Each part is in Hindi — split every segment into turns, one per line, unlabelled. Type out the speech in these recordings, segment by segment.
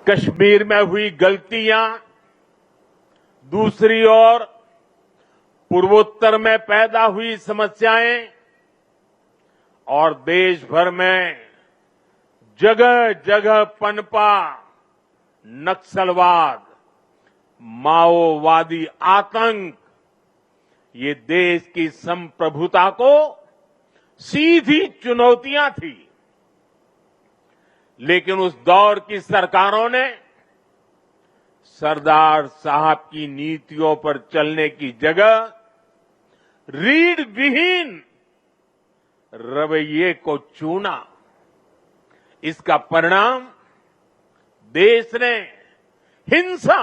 कश्मीर में हुई गलतियां, दूसरी ओर पूर्वोत्तर में पैदा हुई समस्याएं और देश भर में जगह जगह पनपा नक्सलवाद, माओवादी आतंक, ये देश की संप्रभुता को सीधी चुनौतियां थी। लेकिन उस दौर की सरकारों ने सरदार साहब की नीतियों पर चलने की जगह रीढ़ विहीन रवैये को चुना। इसका परिणाम देश ने हिंसा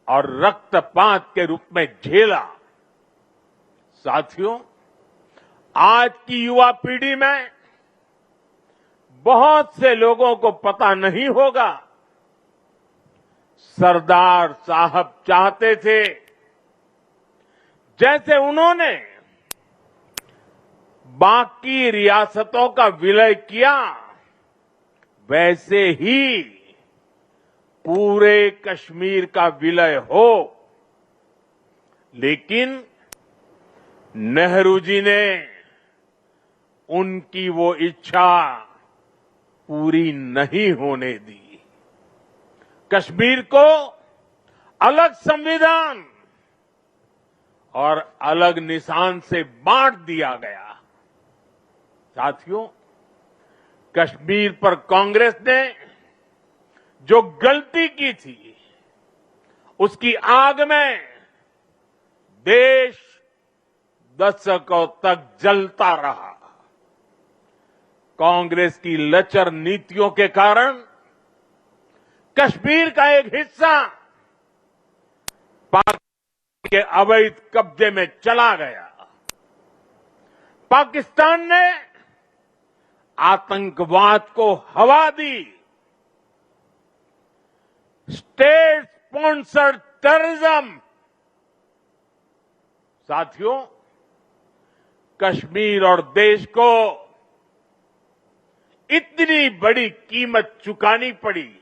और रक्तपात के रूप में झेला। साथियों, आज की युवा पीढ़ी में बहुत से लोगों को पता नहीं होगा, सरदार साहब चाहते थे जैसे उन्होंने बाकी रियासतों का विलय किया, वैसे ही पूरे कश्मीर का विलय हो। लेकिन नेहरू जी ने उनकी वो इच्छा पूरी नहीं होने दी। कश्मीर को अलग संविधान और अलग निशान से बांट दिया गया। साथियों, कश्मीर पर कांग्रेस ने जो गलती की थी, उसकी आग में देश दशकों तक जलता रहा। कांग्रेस की लचर नीतियों के कारण कश्मीर का एक हिस्सा पाकिस्तान के अवैध कब्जे में चला गया। पाकिस्तान ने आतंकवाद को हवा दी। State sponsored terrorism. साथियों, कश्मीर और देश को इतनी बड़ी कीमत चुकानी पड़ी,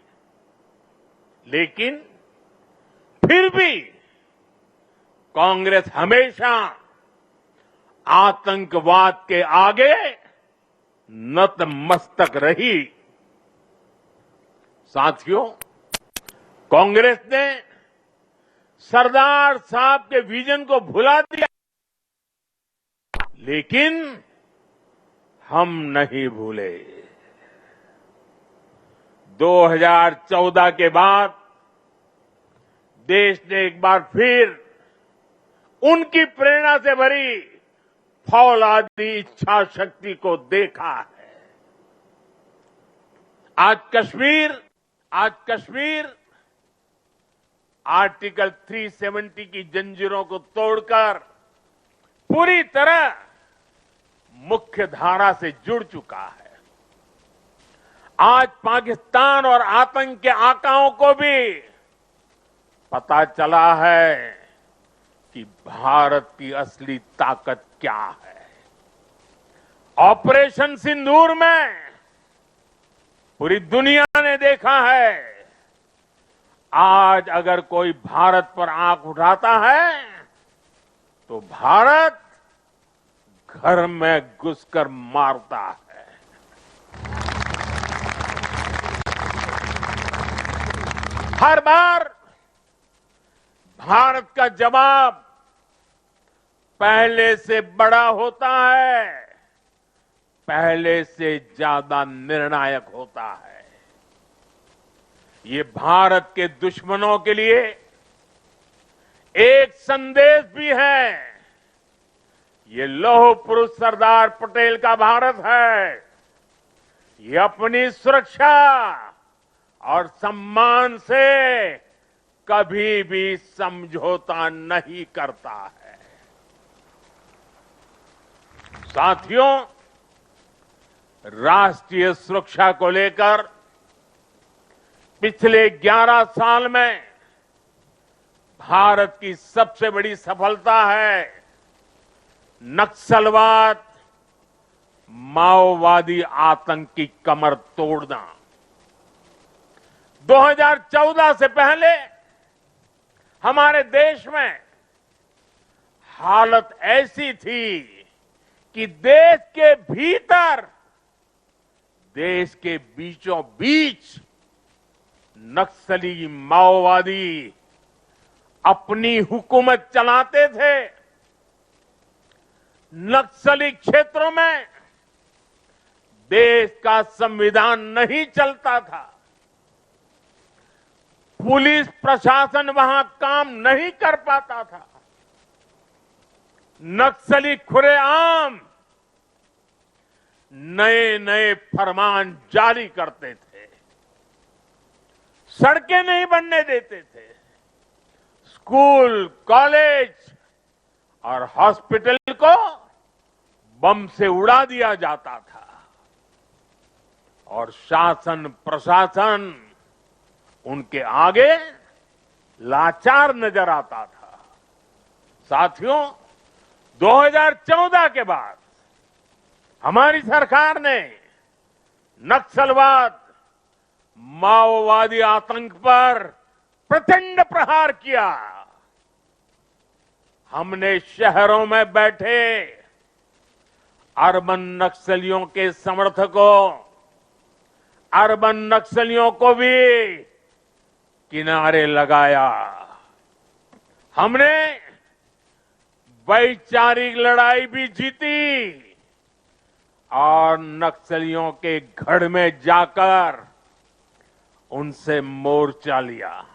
लेकिन फिर भी कांग्रेस हमेशा आतंकवाद के आगे नतमस्तक रही। साथियों, कांग्रेस ने सरदार साहब के विजन को भुला दिया, लेकिन हम नहीं भूले। 2014 के बाद देश ने एक बार फिर उनकी प्रेरणा से भरी फौलादी इच्छा शक्ति को देखा है। आज कश्मीर आर्टिकल 370 की जंजीरों को तोड़कर पूरी तरह मुख्य धारा से जुड़ चुका है। आज पाकिस्तान और आतंक के आकाओं को भी पता चला है कि भारत की असली ताकत क्या है। ऑपरेशन सिंदूर में पूरी दुनिया ने देखा है, आज अगर कोई भारत पर आंख उठाता है तो भारत घर में घुसकर मारता है। हर बार भारत का जवाब पहले से बड़ा होता है, पहले से ज्यादा निर्णायक होता है। ये भारत के दुश्मनों के लिए एक संदेश भी है। ये लौह पुरुष सरदार पटेल का भारत है। ये अपनी सुरक्षा और सम्मान से कभी भी समझौता नहीं करता है। साथियों, राष्ट्रीय सुरक्षा को लेकर पिछले 11 साल में भारत की सबसे बड़ी सफलता है नक्सलवाद, माओवादी आतंक की कमर तोड़ना। 2014 से पहले हमारे देश में हालत ऐसी थी कि देश के भीतर, देश के बीचों बीच नक्सली माओवादी अपनी हुकूमत चलाते थे। नक्सली क्षेत्रों में देश का संविधान नहीं चलता था। पुलिस प्रशासन वहां काम नहीं कर पाता था। नक्सली खुलेआम नए नए फरमान जारी करते थे, सड़कें नहीं बनने देते थे, स्कूल, कॉलेज और हॉस्पिटल को बम से उड़ा दिया जाता था और शासन प्रशासन उनके आगे लाचार नजर आता था। साथियों, 2014 के बाद हमारी सरकार ने नक्सलवाद, माओवादी आतंक पर प्रचंड प्रहार किया। हमने शहरों में बैठे अर्बन नक्सलियों के समर्थकों, अर्बन नक्सलियों को भी किनारे लगाया। हमने वैचारिक लड़ाई भी जीती और नक्सलियों के गढ़ में जाकर उनसे मोर्चा लिया।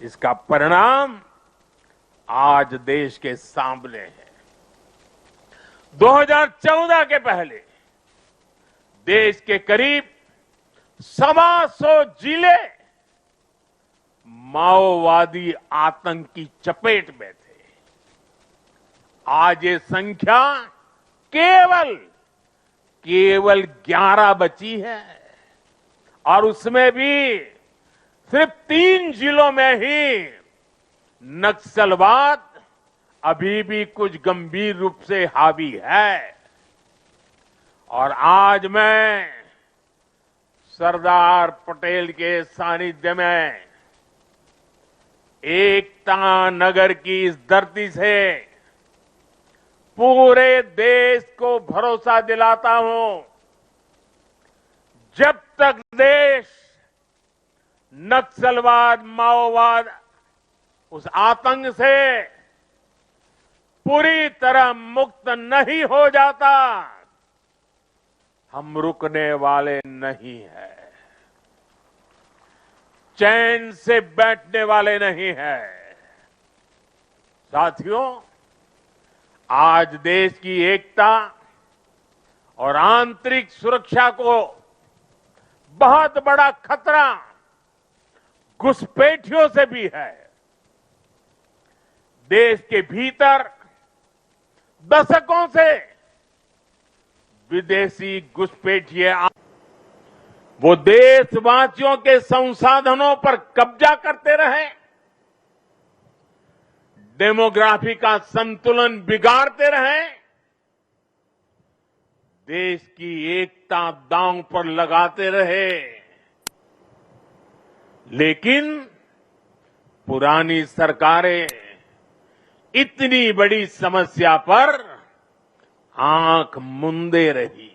इसका परिणाम आज देश के सामने है। 2014 के पहले देश के करीब 125 जिले माओवादी आतंक की चपेट में थे। आज ये संख्या केवल 11 बची है और उसमें भी सिर्फ 3 जिलों में ही नक्सलवाद अभी भी कुछ गंभीर रूप से हावी है। और आज मैं सरदार पटेल के सानिध्य में एकता नगर की इस धरती से पूरे देश को भरोसा दिलाता हूं, जब तक देश नक्सलवाद, माओवाद, उस आतंक से पूरी तरह मुक्त नहीं हो जाता, हम रुकने वाले नहीं हैं, चैन से बैठने वाले नहीं हैं। साथियों, आज देश की एकता और आंतरिक सुरक्षा को बहुत बड़ा खतरा घुसपैठियों से भी है। देश के भीतर दशकों से विदेशी घुसपैठिए वो देशवासियों के संसाधनों पर कब्जा करते रहे, डेमोग्राफी का संतुलन बिगाड़ते रहे, देश की एकता दांव पर लगाते रहे। लेकिन पुरानी सरकारें इतनी बड़ी समस्या पर आंख मूंदे रही।